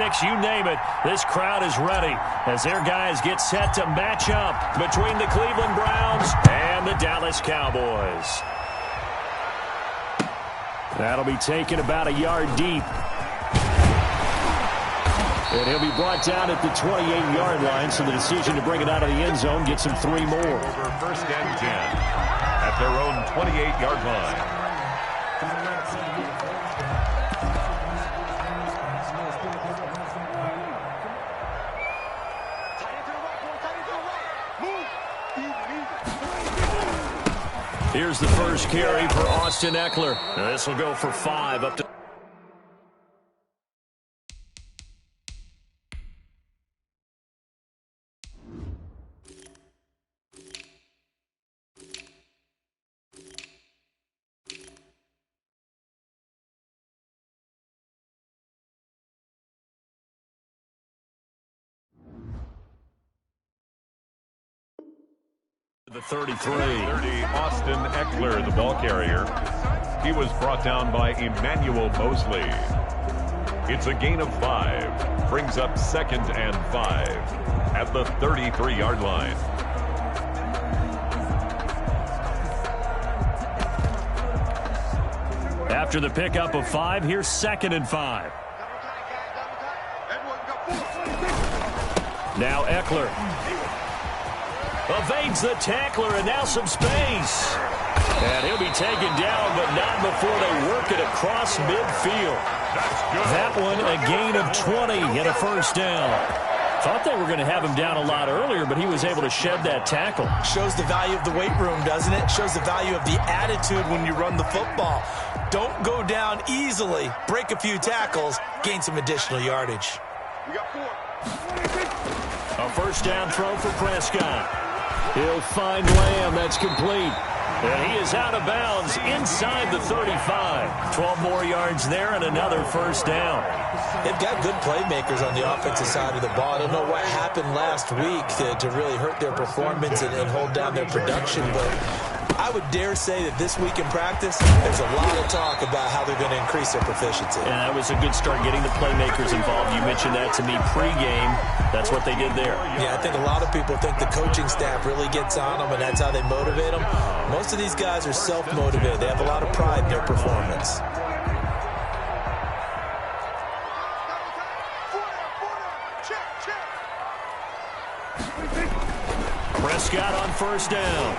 You name it, this crowd is ready as their guys get set to match up between the Cleveland Browns and the Dallas Cowboys. That'll be taken about a yard deep. And he'll be brought down at the 28-yard line, so the decision to bring it out of the end zone gets him 3 more. Over 1st and 10 at their own 28-yard line. Here's the first carry for Austin Eckler. This will go for 5 up to... the 33. 30, Austin Eckler, the ball carrier. He was brought down by Emmanuel Mosley. It's a gain of 5. Brings up 2nd and 5 at the 33-yard line. After the pickup of 5, here's 2nd and 5. Now Eckler evades the tackler, and now some space. And he'll be taken down, but not before they work it across midfield. That one, a gain of 20 and a first down. Thought they were going to have him down a lot earlier, but he was able to shed that tackle. Shows the value of the weight room, doesn't it? Shows the value of the attitude when you run the football. Don't go down easily. Break a few tackles, gain some additional yardage. We got 4. A first down throw for Prescott. He'll find Lamb. That's complete. And he is out of bounds inside the 35. 12 more yards there and another first down. They've got good playmakers on the offensive side of the ball. I don't know what happened last week to really hurt their performance and hold down their production, but I would dare say that this week in practice, there's a lot of talk about how they're going to increase their proficiency. And that was a good start getting the playmakers involved. You mentioned that to me pregame. That's what they did there. Yeah, I think a lot of people think the coaching staff really gets on them, and that's how they motivate them. Most of these guys are self-motivated. They have a lot of pride in their performance. Prescott on first down.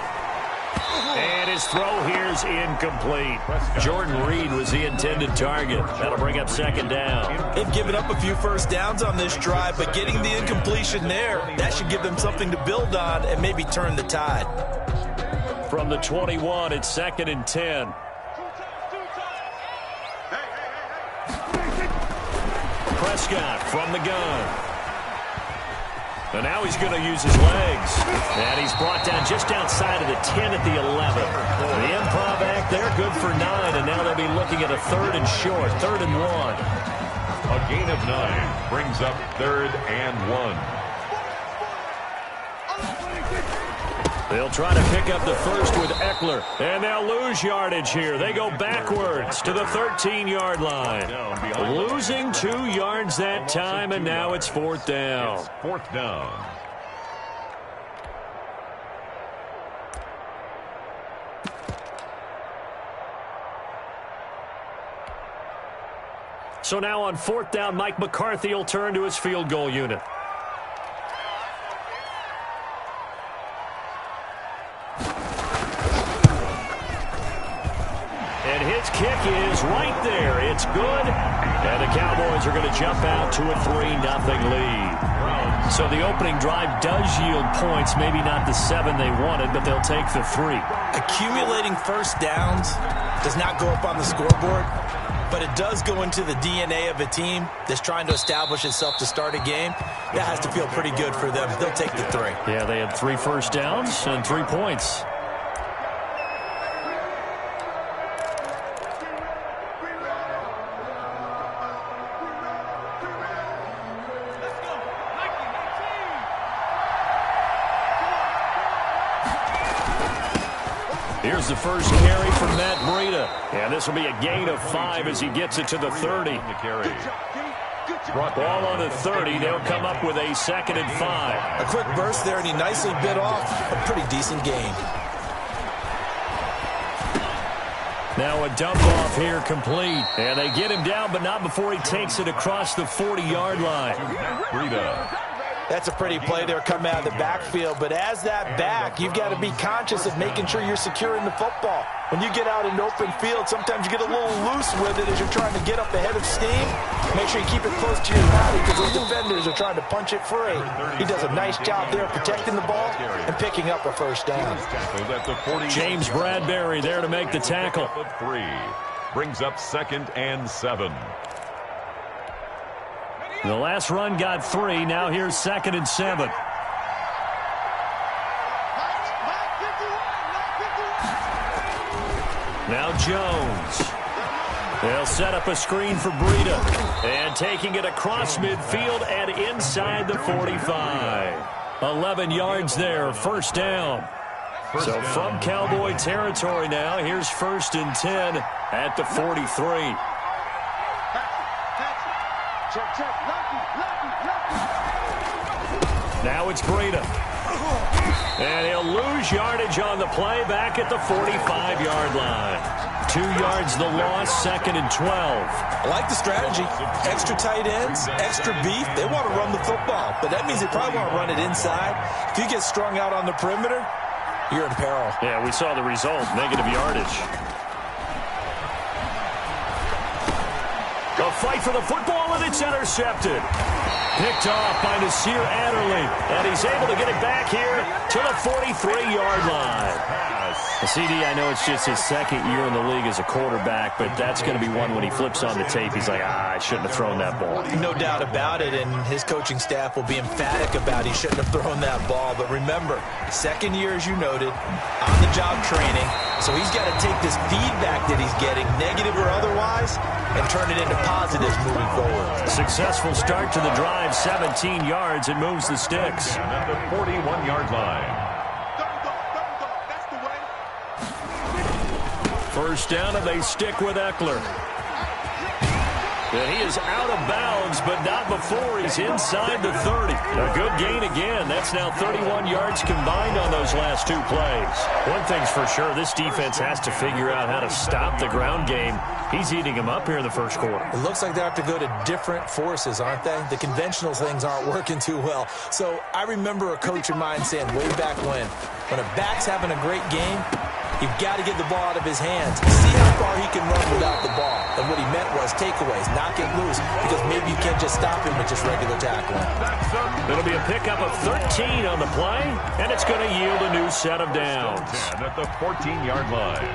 And his throw here is incomplete. Jordan Reed was the intended target. That'll bring up 2nd down. They've given up a few first downs on this drive, but getting the incompletion there, that should give them something to build on and maybe turn the tide. From the 21, it's 2nd and 10. Prescott from the gun. And now he's going to use his legs. And he's brought down just outside of the 10 at the 11. The improv act there, good for 9. And now they'll be looking at a 3rd and short, 3rd and 1. A gain of 9 brings up 3rd and 1. They'll try to pick up the first with Eckler. And they'll lose yardage here. They go backwards to the 13-yard line. Losing 2 yards that time, and now it's 4th down. It's 4th down. So now on 4th down, Mike McCarthy will turn to his field goal unit. And his kick is right there. It's good. And the Cowboys are going to jump out to a 3-0 lead. So the opening drive does yield points. Maybe not the 7 they wanted, but they'll take the 3. Accumulating first downs does not go up on the scoreboard, but it does go into the DNA of a team that's trying to establish itself to start a game. That has to feel pretty good for them. They'll take the 3. Yeah, they had 3 first downs and 3 points. Here's the first carry from Matt Breida. And this will be a gain of 5 as he gets it to the 30. The carry. Ball on the 30. They'll come up with a 2nd and 5. A quick burst there, and he nicely bit off a pretty decent gain. Now a dump off here complete. And they get him down, but not before he takes it across the 40-yard line. That's a pretty play there coming out of the backfield. But as that back, you've got to be conscious of making sure you're securing the football. When you get out in open field, sometimes you get a little loose with it as you're trying to get up ahead of steam. Make sure you keep it close to your body because those defenders are trying to punch it free. He does a nice job there protecting the ball and picking up a first down. James Bradbury there to make the tackle. 3 brings up 2nd and 7. The last run got 3. Now here's 2nd and 7. Now Jones. They'll set up a screen for Breida. And taking it across midfield and inside the 45. 11 yards there, first down. So from Cowboy territory now, here's 1st and 10 at the 43. Now it's Breida. And he'll lose yardage on the play back at the 45-yard line. 2 yards the loss, 2nd and 12. I like the strategy. Extra tight ends, extra beef. They want to run the football, but that means they probably want to run it inside. If you get strung out on the perimeter, you're in peril. Yeah, we saw the result, negative yardage. A fight for the football, and it's intercepted. Picked off by Nasir Adderley, and he's able to get it back here to the 43-yard line. CD, I know it's just his 2nd year in the league as a quarterback, but that's going to be one when he flips on the tape, he's like, I shouldn't have thrown that ball. No doubt about it, and his coaching staff will be emphatic about he shouldn't have thrown that ball. But remember, 2nd year, as you noted, on-the-job training, so he's got to take this feedback that he's getting, negative or otherwise, and turn it into positives moving forward. Successful start to the drive, 17 yards, and moves the sticks. And at the 41-yard line. First down, and they stick with Eckler. And he is out of bounds, but not before he's inside the 30. A good gain again. That's now 31 yards combined on those last 2 plays. One thing's for sure, this defense has to figure out how to stop the ground game. He's eating them up here in the first quarter. It looks like they have to go to different forces, aren't they? The conventional things aren't working too well. So I remember a coach of mine saying way back when a back's having a great game, you've got to get the ball out of his hands. See how far he can run without the ball. And what he meant was takeaways, knock it loose, because maybe you can't just stop him with just regular tackling. It'll be a pickup of 13 on the play, and it's going to yield a new set of downs. At the 14-yard line.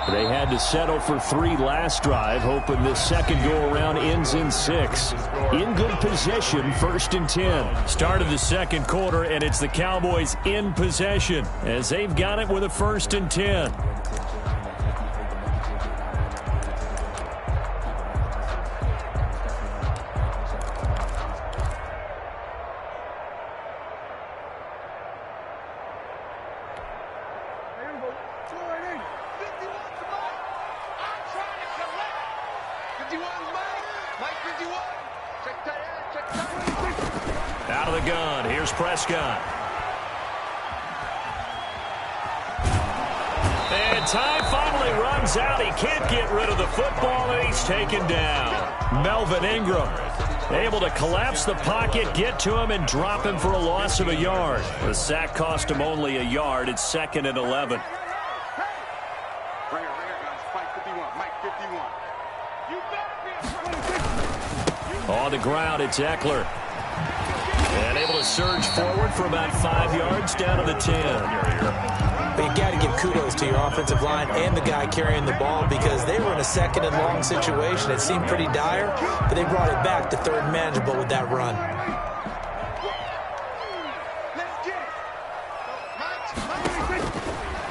They had to settle for 3 last drive, hoping this second go-around ends in 6. In good position, 1st and 10. Start of the second quarter, and it's the Cowboys in possession as they've got it with a 1st and 10. Out of the gun, here's Prescott. And time finally runs out. He can't get rid of the football, and he's taken down. Melvin Ingram able to collapse the pocket, get to him, and drop him for a loss of a yard. The sack cost him only a yard. It's 2nd and 11. On the ground, it's Eckler. And able to surge forward for about 5 yards down to the 10. But you got to give kudos to your offensive line and the guy carrying the ball because they were in a 2nd and long situation. It seemed pretty dire, but they brought it back to 3rd and manageable with that run.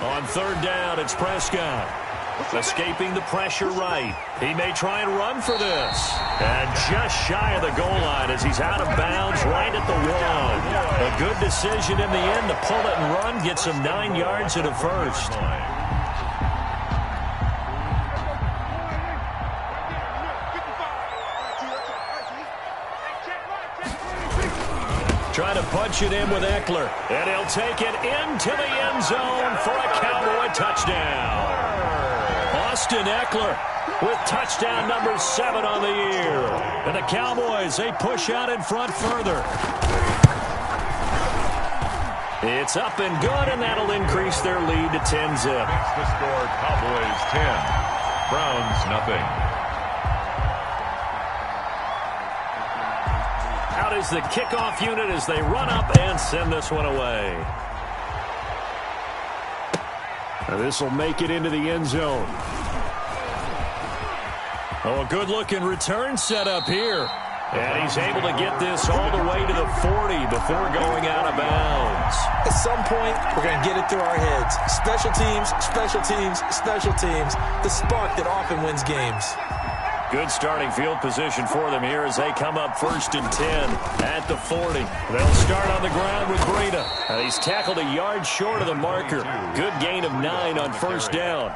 On 3rd down, it's Prescott. Escaping the pressure right. He may try and run for this. And just shy of the goal line as he's out of bounds right at the 1. A good decision in the end to pull it and run. Gets him 9 yards and a 1st. Trying to punch it in with Eckler. And he'll take it into the end zone for a Cowboy touchdown. Austin Eckler with touchdown number 7 on the year. And the Cowboys, they push out in front further. It's up and good, and that'll increase their lead to 10-zip. Makes the score Cowboys 10, Browns nothing. Out is the kickoff unit as they run up and send this one away. Now this will make it into the end zone. Oh, a good-looking return set up here. And he's able to get this all the way to the 40 before going out of bounds. At some point, we're going to get it through our heads. Special teams, special teams, special teams. The spark that often wins games. Good starting field position for them here as they come up 1st and 10 at the 40. They'll start on the ground with Breida. He's tackled a yard short of the marker. Good gain of 9 on 1st down.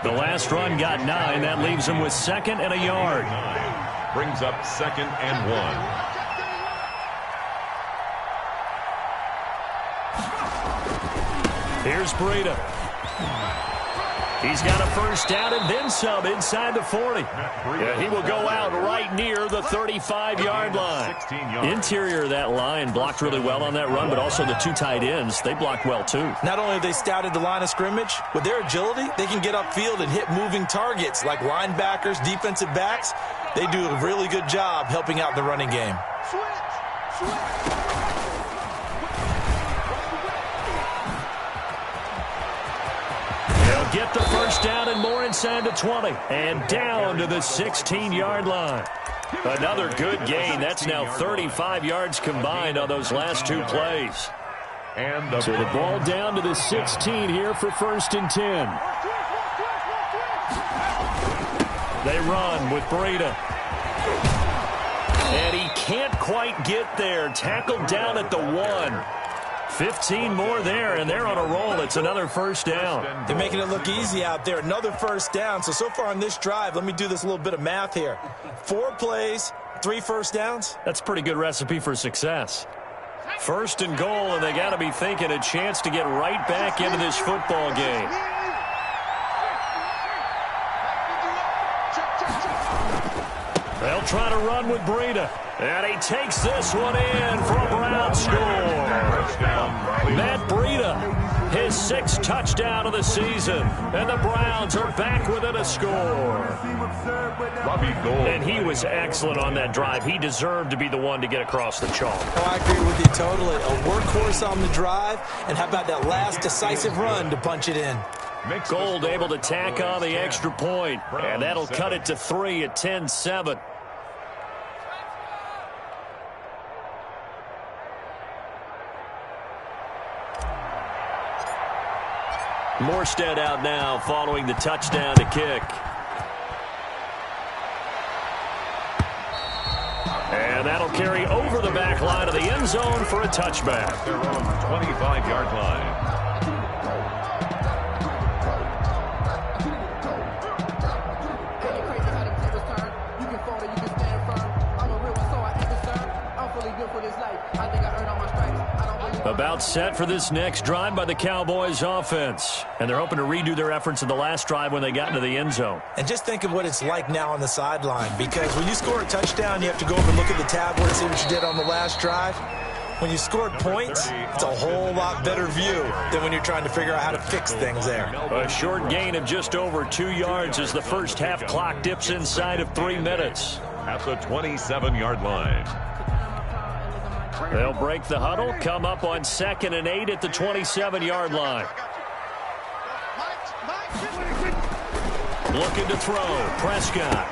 The last run got 9. That leaves him with 2nd and a yard. Brings up 2nd and 1. Here's Breida. He's got a 1st down and then some inside the 40. Yeah, he will go out right near the 35-yard line. Interior of that line blocked really well on that run, but also the 2 tight ends, they blocked well too. Not only have they scouted the line of scrimmage, with their agility, they can get upfield and hit moving targets like linebackers, defensive backs. They do a really good job helping out the running game. They'll get the 1st down and more inside the 20. And down to the 16-yard line. Another good gain. That's now 35 yards combined on those last 2 plays. And so the ball down to the 16 here for 1st and 10. They run with Breida. And he can't quite get there. Tackled down at the 1. 15 more there, and they're on a roll. It's another 1st down. They're making it look easy out there. Another 1st down. So far on this drive, let me do this little bit of math here. 4 plays, 3 1st downs. That's a pretty good recipe for success. 1st and goal, and they got to be thinking a chance to get right back into this football game. They'll try to run with Breida. And he takes this one in for a Brown score. Matt Breida, his 6th touchdown of the season. And the Browns are back within a score. And he was excellent on that drive. He deserved to be the one to get across the chalk. Oh, I agree with you totally. A workhorse on the drive. And how about that last decisive run to punch it in? Gold able to tack on the extra point. And that'll cut it to 3 at 10-7. Morstead out now following the touchdown to kick. And that'll carry over the back line of the end zone for a touchback. They're on the 25-yard line. About set for this next drive by the Cowboys offense. And they're hoping to redo their efforts in the last drive when they got into the end zone. And just think of what it's like now on the sideline. Because when you score a touchdown, you have to go over and look at the tablet and see what you did on the last drive. When you scored points, it's a whole lot better view than when you're trying to figure out how to fix things there. A short gain of just over 2 yards as the first half clock dips inside of 3 minutes. At the 27-yard line. They'll break the huddle, come up on 2nd and 8 at the 27-yard line. Looking to throw, Prescott.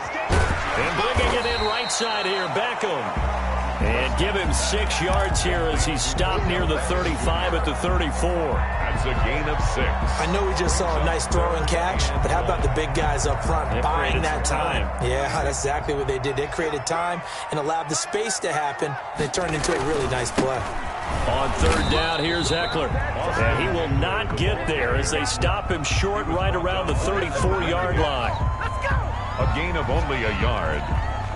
And bringing it in right side here, Beckham. And give him 6 yards here as he's stopped near the 35 at the 34. That's a gain of 6. I know we just saw a nice throw and catch, but how about the big guys up front buying that time? Yeah, that's exactly what they did. They created time and allowed the space to happen, and it turned into a really nice play. On 3rd down, here's Eckler. And he will not get there as they stop him short right around the 34-yard line. A gain of only a yard.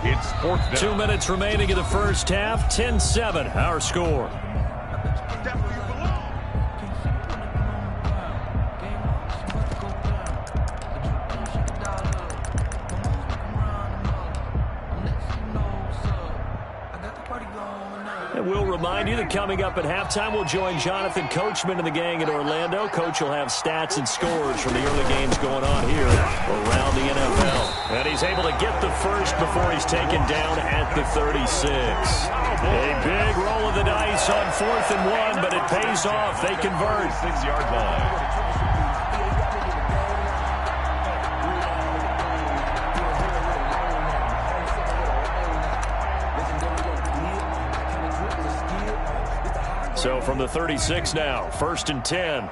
It's 4th down. 2 minutes remaining in the first half. 10-7, our score. And we'll remind you that coming up at halftime, we'll join Jonathan Coachman and the gang in Orlando. Coach will have stats and scores from the early games going on here around the NFL. And he's able to get the first before he's taken down at the 36. A big roll of the dice on 4th and 1, but it pays off. They convert. 6-yard line. So from the 36 now, 1st and 10.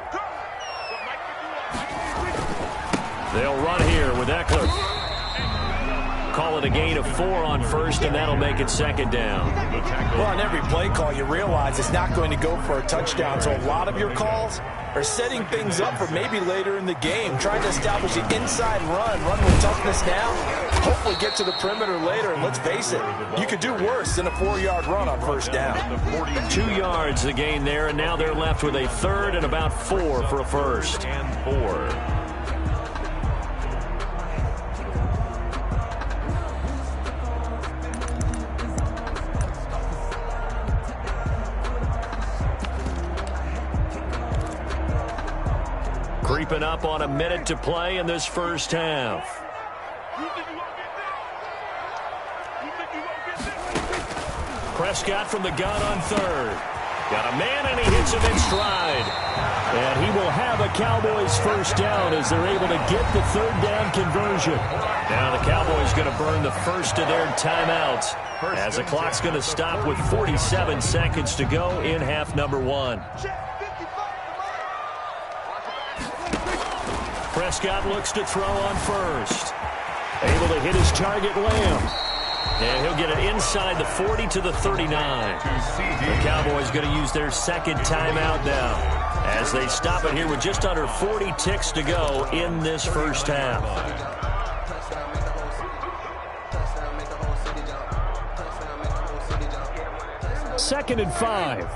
They'll run here with Eckler. Call it a gain of 4 on 1st, and that'll make it 2nd down. Well, on every play call, you realize it's not going to go for a touchdown. So a lot of your calls are setting things up for maybe later in the game, trying to establish the inside run with toughness now, hopefully get to the perimeter later. And let's face it, you could do worse than a 4-yard run on 1st down. 2 yards the gain there, and now they're left with a 3rd and about 4 for a first. And 4. Creeping up on a minute to play in this first half. Prescott from the gun on 3rd. Got a man, and he hits him in stride. And he will have a Cowboys first down as they're able to get the 3rd down conversion. Now the Cowboys going to burn the first of their timeouts as the clock's going to stop with 47 seconds to go in half number 1. Prescott looks to throw on 1st. Able to hit his target, Lamb. And he'll get it inside the 40 to the 39. The Cowboys going to use their 2nd timeout now as they stop it here with just under 40 ticks to go in this first half. 2nd and 5.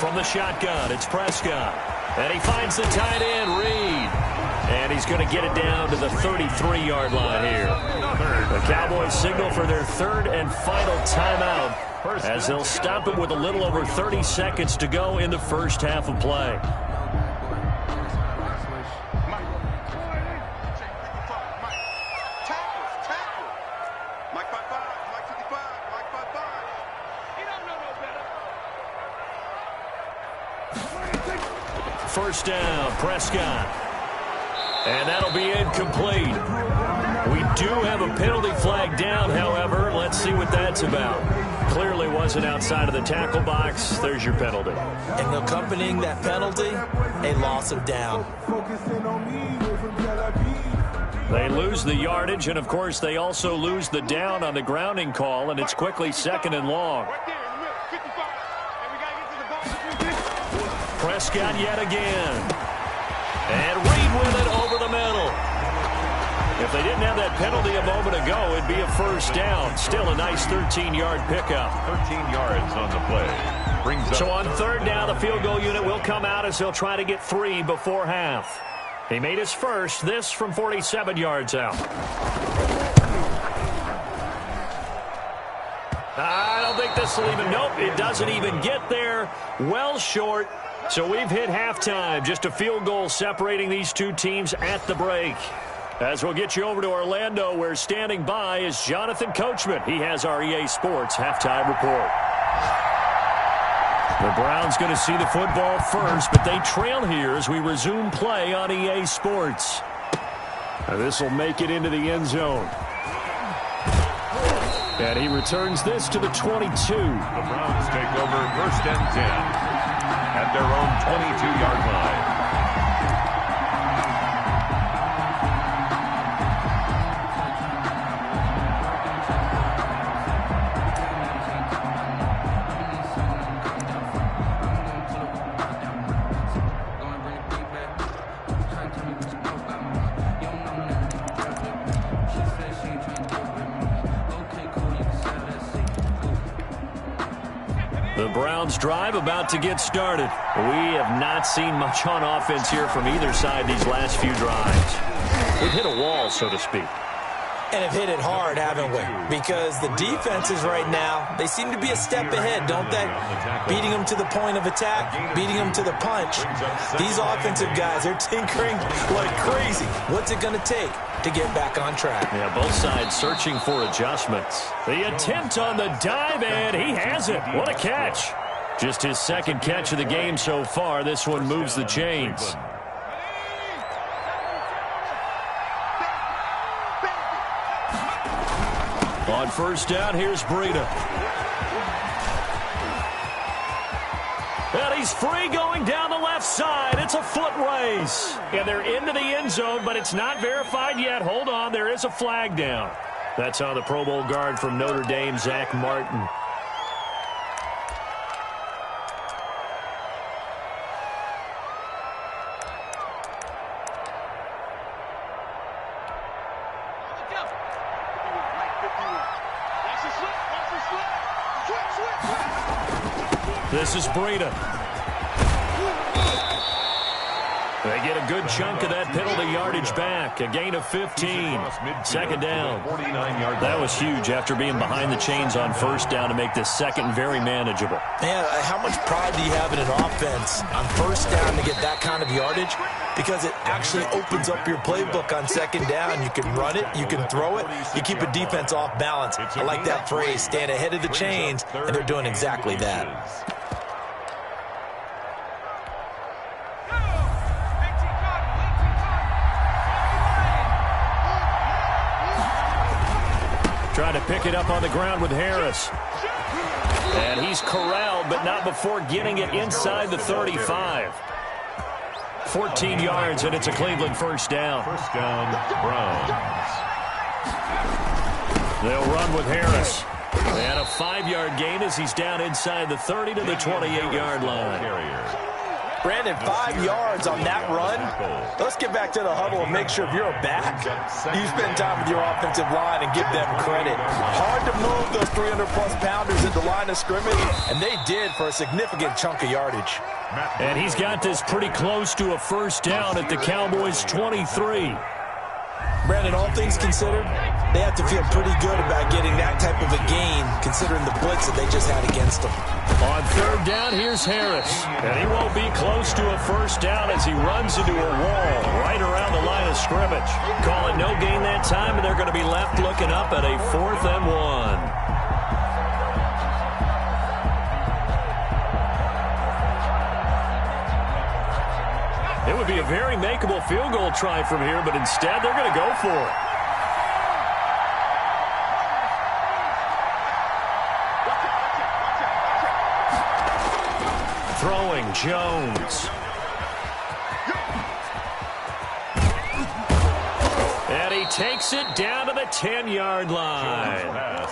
From the shotgun, it's Prescott. And he finds the tight end, Reed. And he's going to get it down to the 33-yard line here. The Cowboys signal for their 3rd and final timeout as they'll stop it with a little over 30 seconds to go in the first half of play. First down, Prescott. And that'll be incomplete. We do have a penalty flag down, however. Let's see what that's about. Clearly wasn't outside of the tackle box. There's your penalty. And accompanying that penalty, a loss of down. They lose the yardage, and, of course, they also lose the down on the grounding call, and it's quickly 2nd and long. Prescott yet again. And Reed with it over the middle. If they didn't have that penalty a moment ago, it'd be a first down. Still a nice 13-yard pickup. 13 yards on the play. So on 3rd down, the field goal unit will come out as they'll try to get 3 before half. He made his first, this from 47 yards out. I don't think this will even, nope, it doesn't even get there. Well short. So we've hit halftime. Just a field goal separating these two teams at the break. As we'll get you over to Orlando, where standing by is Jonathan Coachman. He has our EA Sports halftime report. The Browns going to see the football first, but they trail here as we resume play on EA Sports. This will make it into the end zone. And he returns this to the 22. The Browns take over 1st and 10 at their own 22-yard line. Browns drive about to get started. We have not seen much on offense here from either side these last few drives. We've hit a wall, so to speak. And have hit it hard, haven't we? Because the defenses right now, they seem to be a step ahead, don't they? Beating them to the point of attack, beating them to the punch. These offensive guys, they're tinkering like crazy. What's it going to take to get back on track? Yeah, both sides searching for adjustments. The attempt on the dive, and he has it. What a catch. Just his second catch of the game so far. This one moves the chains. On first down, here's Breida. And he's free going down the left side. It's a foot race. And they're into the end zone, but it's not verified yet. Hold on, there is a flag down. That's on the Pro Bowl guard from Notre Dame, Zach Martin. This is Breida. They get a good chunk of that penalty yardage back. A gain of 15. Second down. That was huge after being behind the chains on first down to make this second very manageable. Man, how much pride do you have in an offense on first down to get that kind of yardage? Because it actually opens up your playbook on second down. You can run it, you can throw it, you keep a defense off balance. I like that phrase, stand ahead of the chains, and they're doing exactly that. Trying to pick it up on the ground with Harris. And he's corralled, but not before getting it inside the 35. 14 yards, and it's a Cleveland first down. First down, Browns. They'll run with Harris. And a 5-yard gain as he's down inside the 30 to the 28-yard line. Brandon, 5 yards on that run. Let's get back to the huddle and make sure if you're a back, you spend time with your offensive line and give them credit. Hard to move those 300-plus pounders at the line of scrimmage, and they did for a significant chunk of yardage. And he's got this pretty close to a first down at the Cowboys' 23. Brandon, all things considered, they have to feel pretty good about getting that type of a gain, considering the blitz that they just had against them. On third down, here's Harris. And he won't be close to a first down as he runs into a wall right around the line of scrimmage. Call it no gain that time, and they're going to be left looking up at a 4th and 1. It would be a very makeable field goal try from here, but instead they're going to go for it. Throwing Jones. And he takes it down to the 10-yard line.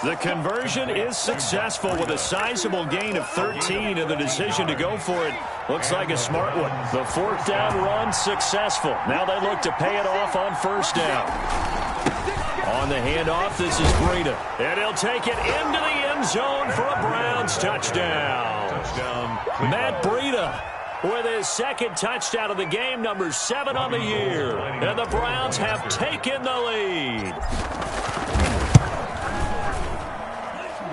The conversion is successful with a sizable gain of 13, and the decision to go for it looks like a smart one. The 4th down run successful. Now they look to pay it off on first down. On the handoff, this is Breida. And he'll take it into the end zone for a Browns touchdown. Matt Breida with his second touchdown of the game, number 7 on the year. And the Browns have taken the lead.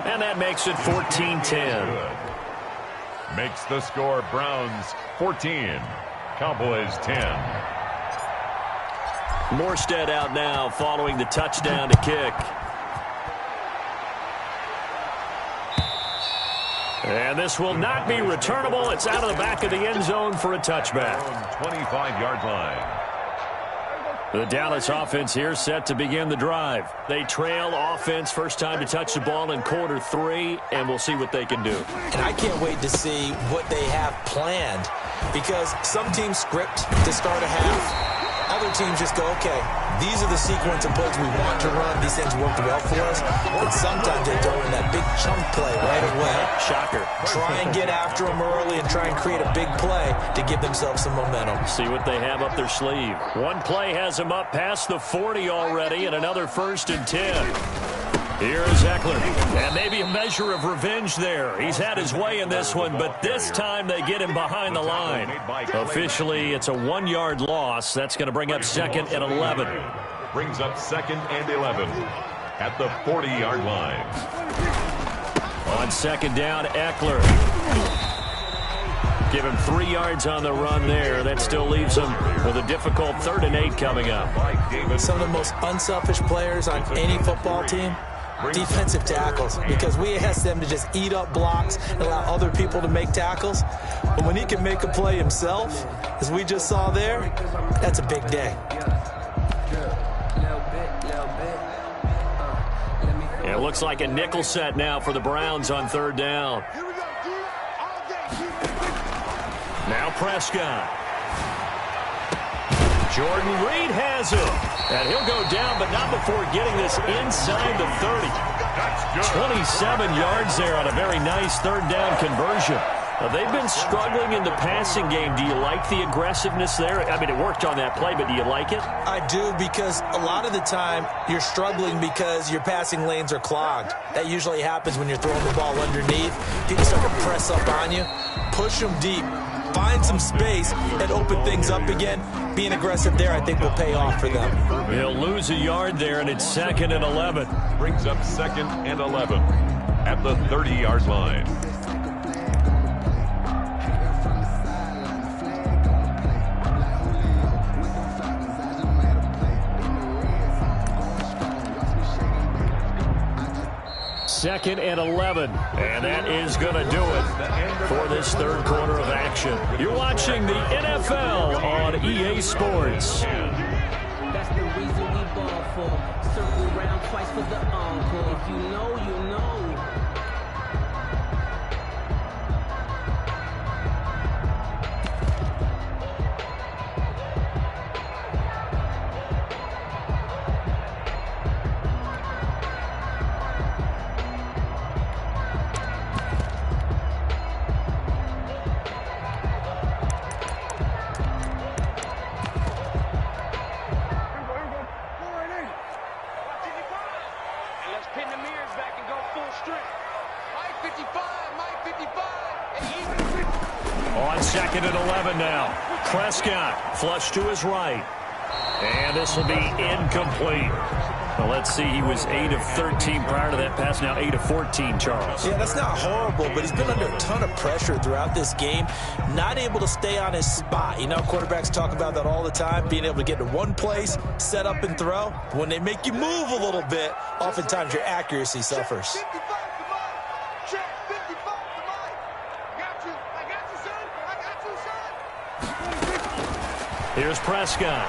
And that makes it 14-10. Makes the score Browns 14, Cowboys 10. Morstead out now following the touchdown to kick. And this will not be returnable. It's out of the back of the end zone for a touchback. 25-yard line. The Dallas offense here set to begin the drive. They trail offense first time to touch the ball in quarter 3, and we'll see what they can do. And I can't wait to see what they have planned, because some teams script to start a half. Other teams just go, okay, these are the sequence of plays we want to run. These things worked well for us. But sometimes they throw in that big chunk play right away. Shocker. Try and get after them early and try and create a big play to give themselves some momentum. See what they have up their sleeve. One play has them up past the 40 already, and another 1st and 10. Here's Eckler. And maybe a measure of revenge there. He's had his way in this one, but this time they get him behind the line. Officially, it's a 1-yard loss. That's going to bring up 2nd and 11. Brings up 2nd and 11 at the 40-yard line. On 2nd down, Eckler. Give him 3 yards on the run there. That still leaves him with a difficult 3rd and 8 coming up. Some of the most unselfish players on any football team, defensive tackles, because we ask them to just eat up blocks and allow other people to make tackles. But when he can make a play himself, as we just saw there, that's a big day. It looks like a nickel set now for the Browns on 3rd down. Now Prescott. Jordan Reed has it. And he'll go down, but not before getting this inside the 30. 27 yards there on a very nice 3rd down conversion. They've been struggling in the passing game. Do you like the aggressiveness there? I mean, it worked on that play, but do you like it? I do, because a lot of the time you're struggling because your passing lanes are clogged. That usually happens when you're throwing the ball underneath. People start to press up on you. Push them deep. Find some space and open things up again. Being aggressive there, I think, will pay off for them. He'll lose a yard there, and it's 2nd and 11. Brings up 2nd and 11 at the 30-yard line. Second and 11, and that is going to do it for this 3rd quarter of action. You're watching the NFL on EA Sports. That's the reason we ball for. Circle around twice for the encore. If you know, you know. On 2nd and 11 now. Prescott flush to his right. And this will be incomplete. Well, let's see. He was 8 of 13 prior to that pass. Now 8 of 14, Charles. Yeah, that's not horrible, but he's been under a ton of pressure throughout this game. Not able to stay on his spot. You know, quarterbacks talk about that all the time, being able to get to one place, set up and throw. When they make you move a little bit, oftentimes your accuracy suffers. Here's Prescott.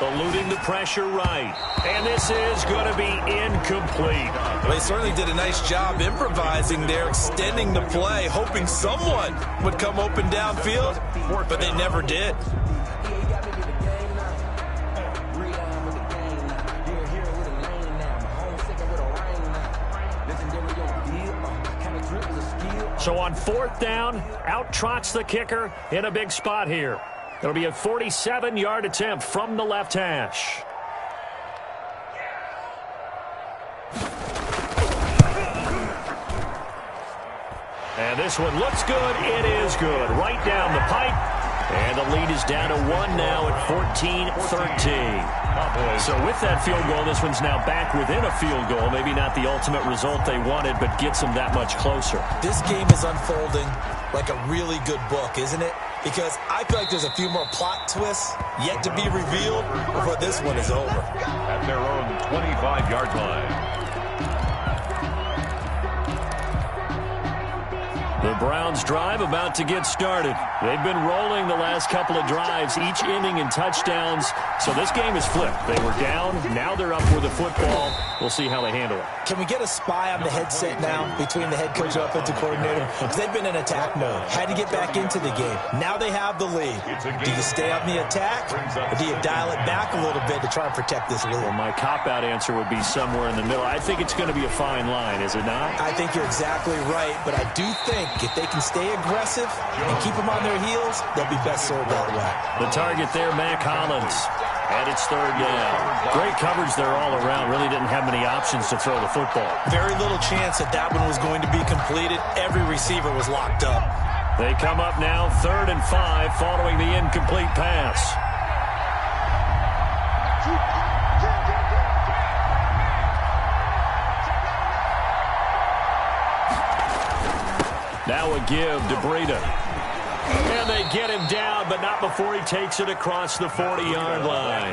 Eluding the pressure right. And this is going to be incomplete. Well, they certainly did a nice job improvising there, extending the play, hoping someone would come open downfield, but they never did. So on 4th down, out trots the kicker in a big spot here. It'll be a 47-yard attempt from the left hash. And this one looks good. It is good. Right down the pipe. And the lead is down to 1 now at 14-13. So with that field goal, this one's now back within a field goal. Maybe not the ultimate result they wanted, but gets them that much closer. This game is unfolding like a really good book, isn't it? Because I feel like there's a few more plot twists yet to be revealed before this one is over. At their own 25-yard line. The Browns drive about to get started. They've been rolling the last couple of drives, each inning in touchdowns. So this game is flipped. They were down. Now they're up with the football. We'll see how they handle it. Can we get a spy on the headset now between the head coach and offensive coordinator? Because they've been in attack mode. Had to get back into the game. Now they have the lead. Do you stay on the attack, or do you dial it back a little bit to try and protect this lead? Well, my cop-out answer would be somewhere in the middle. I think it's going to be a fine line, is it not? I think you're exactly right, but I do think if they can stay aggressive and keep them on their heels, they'll be best served that way. The target there, Mac Hollins. And it's third down. Great coverage there all around. Really didn't have many options to throw the football. Very little chance that that one was going to be completed. Every receiver was locked up. They come up now 3rd and 5 following the incomplete pass. Now a give to Breida. And they get him down, but not before he takes it across the 40-yard line.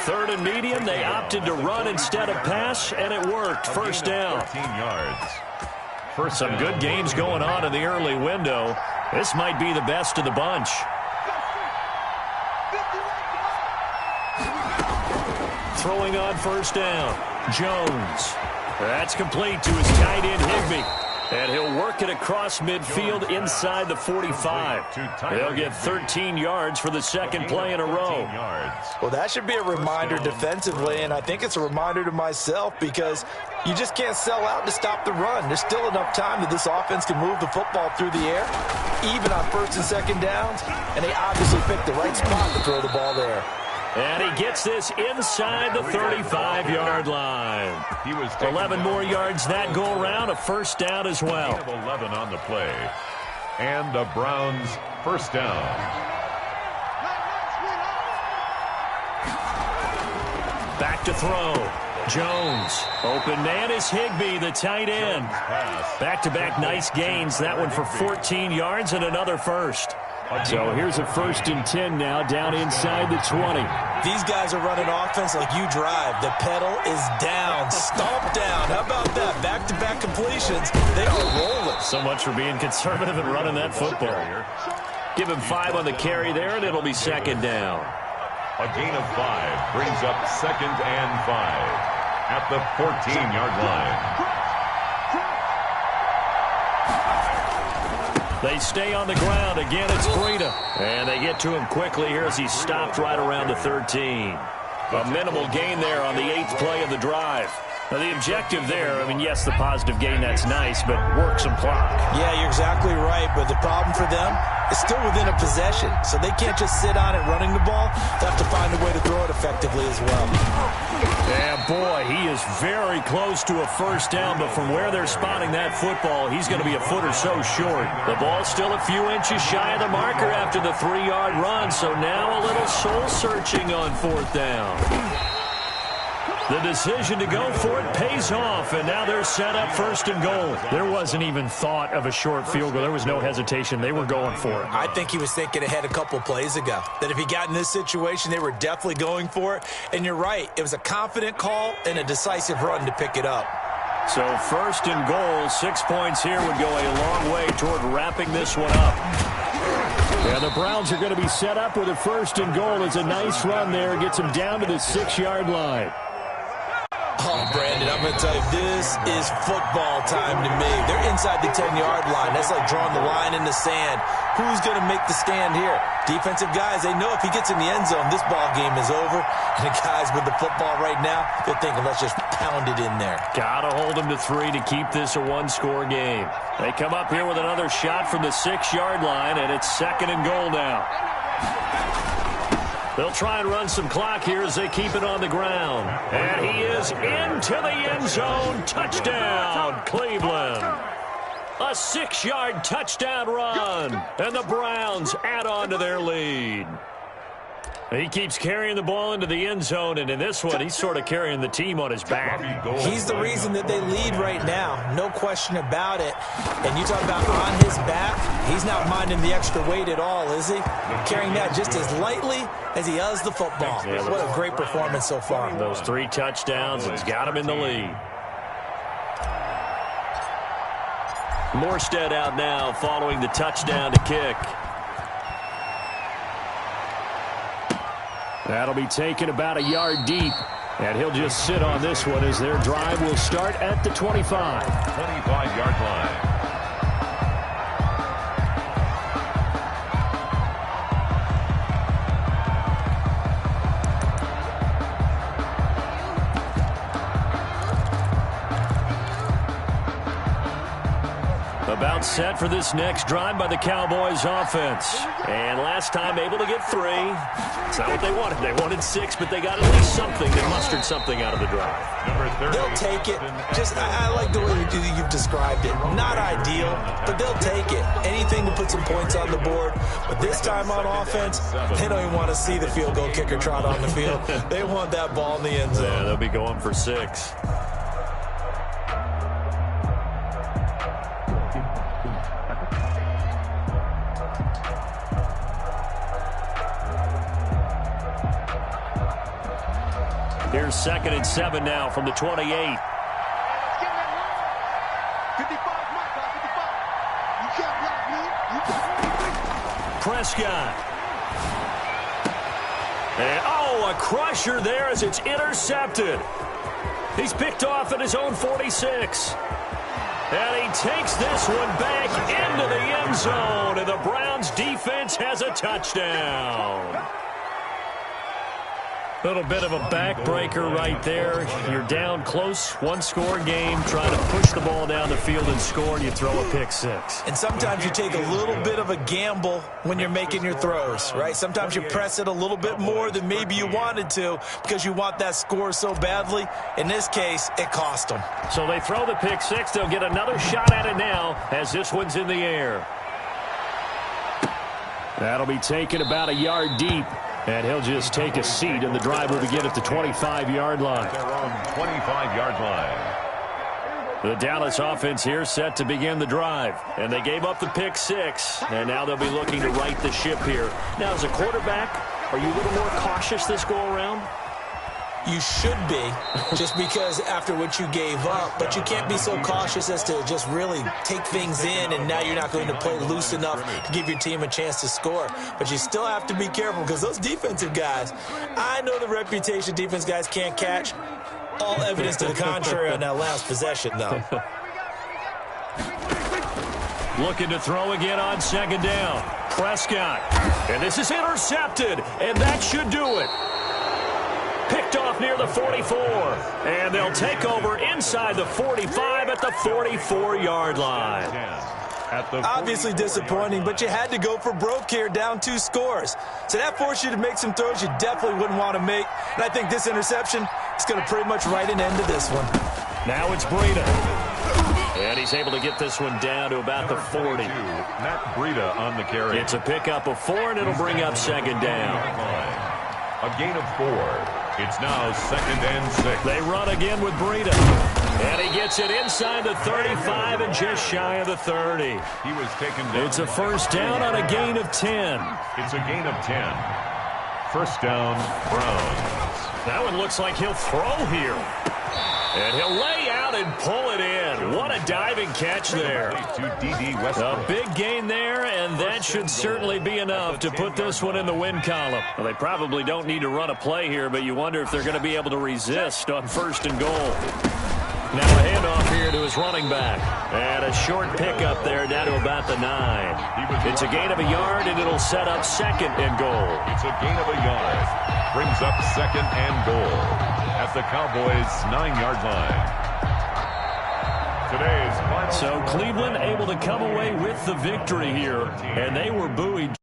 3rd and medium, they opted to run instead of pass, and it worked. First down. 14 yards. Some good games going on in the early window. This might be the best of the bunch. Throwing on first down. Jones. That's complete to his tight end, Higbee. And he'll work it across midfield inside the 45. They'll get 13 yards for the second play in a row. Well, that should be a reminder defensively, and I think it's a reminder to myself because you just can't sell out to stop the run. There's still enough time that this offense can move the football through the air, even on 1st and 2nd downs, and they obviously picked the right spot to throw the ball there. And he gets this inside the 35-yard line. 11 more yards that go around, a first down as well. 11 on the play. And the Browns first down. Back to throw. Jones. Open man is Higbee, the tight end. Back-to-back nice gains. That one for 14 yards and another first. So here's a 1st and 10 now down inside the 20. These guys are running offense like you drive. The pedal is down, stomp down. How about that? Back-to-back completions. They are rolling. So much for being conservative and running that football. Give him 5 on the carry there, and it'll be second down. A gain of 5 brings up 2nd and 5 at the 14-yard line. They stay on the ground. Again, it's Breida. And they get to him quickly here as he stopped right around the 13. A minimal gain there on the 8th play of the drive. Now, the objective there, I mean, yes, the positive gain, that's nice, but work some clock. Yeah, you're exactly right, but the problem for them is still within a possession, so they can't just sit on it running the ball. They have to find a way to throw it effectively as well. Yeah, boy, he is very close to a first down, but from where they're spotting that football, he's going to be a foot or so short. The ball's still a few inches shy of the marker after the 3-yard run, so now a little soul-searching on 4th down. The decision to go for it pays off, and now they're set up 1st and goal. There wasn't even thought of a short field goal. There was no hesitation. They were going for it. I think he was thinking ahead a couple plays ago, that if he got in this situation, they were definitely going for it. And you're right. It was a confident call and a decisive run to pick it up. So 1st and goal, 6 points here would go a long way toward wrapping this one up. Yeah, the Browns are going to be set up with a 1st and goal. It's a nice run there. Gets them down to the 6-yard line. Oh, Brandon, I'm going to tell you, this is football time to me. They're inside the 10-yard line. That's like drawing the line in the sand. Who's going to make the stand here? Defensive guys, they know if he gets in the end zone, this ball game is over. And the guys with the football right now, they're thinking, let's just pound it in there. Got to hold them to 3 to keep this a one-score game. They come up here with another shot from the 6-yard line, and it's 2nd and goal now. They'll try and run some clock here as they keep it on the ground. And he is into the end zone. Touchdown, Cleveland. A 6-yard touchdown run. And the Browns add on to their lead. He keeps carrying the ball into the end zone, and in this one, he's sort of carrying the team on his back. He's the reason that they lead right now, no question about it. And you talk about on his back, he's not minding the extra weight at all, is he? Carrying that just as lightly as he does the football. What a great performance so far. Those 3 touchdowns, it's got him in the lead. Morstead out now following the touchdown to kick. That'll be taken about a yard deep, and he'll just sit on this one as their drive will start at the 25. 25-yard line. About set for this next drive by the Cowboys offense. And last time able to get 3. It's not what they wanted. They wanted 6, but they got at least something. They mustered something out of the drive. They'll take it. I like the way you've described it. Not ideal, but they'll take it. Anything to put some points on the board. But this time on offense, they don't even want to see the field goal kicker trot on the field. They want that ball in the end zone. Yeah, they'll be going for 6. Here's 2nd and 7 now from the 28. Prescott. And, a crusher there as it's intercepted. He's picked off at his own 46. And he takes this one back into the end zone. And the Browns defense has a touchdown. Little bit of a backbreaker right there. You're down close, 1-score game, trying to push the ball down the field and score, and you throw a pick 6. And sometimes you take a little bit of a gamble when you're making your throws, right? Sometimes you press it a little bit more than maybe you wanted to because you want that score so badly. In this case, it cost them. So they throw the pick 6. They'll get another shot at it now as this one's in the air. That'll be taken about a yard deep. And he'll just take a seat, and the drive will begin at the 25-yard line. Their own 25-yard line. The Dallas offense here set to begin the drive. And they gave up the pick 6, and now they'll be looking to right the ship here. Now, as a quarterback, are you a little more cautious this go-around? You should be, just because after what you gave up, but you can't be so cautious as to just really take things in, and now you're not going to play loose enough to give your team a chance to score. But you still have to be careful because those defensive guys, I know the reputation defense guys can't catch. All evidence to the contrary on that last possession, though. Looking to throw again on 2nd down. Prescott. And this is intercepted, and that should do it. Picked off near the 44, and they'll take over inside the 45 at the 44-yard line. Obviously disappointing, but you had to go for broke here, down 2 scores. So that forced you to make some throws you definitely wouldn't want to make. And I think this interception is going to pretty much write an end to this one. Now it's Breida. And he's able to get this one down to about the 40. Matt Breida on the carry. It's a pickup of 4, and it'll bring up 2nd down. A gain of 4. It's now 2nd and 6. They run again with Breida. And he gets it inside the 35 and just shy of the 30. He was taken down. It's a 1st down on a gain of 10. It's a gain of 10. 1st down, Browns. That one looks like he'll throw here. And he'll lay out and pull it in. What a diving catch there. A big gain there, and that should certainly be enough to put this one in the win column. Well, they probably don't need to run a play here, but you wonder if they're going to be able to resist on 1st and goal. Now a handoff here to his running back. And a short pickup there down to about the 9. It's a gain of a yard, and it'll set up 2nd and goal. It's a gain of a yard. Brings up 2nd and goal at the Cowboys' 9-yard line. Today's final. So Cleveland able to come away with the victory here, and they were buoyed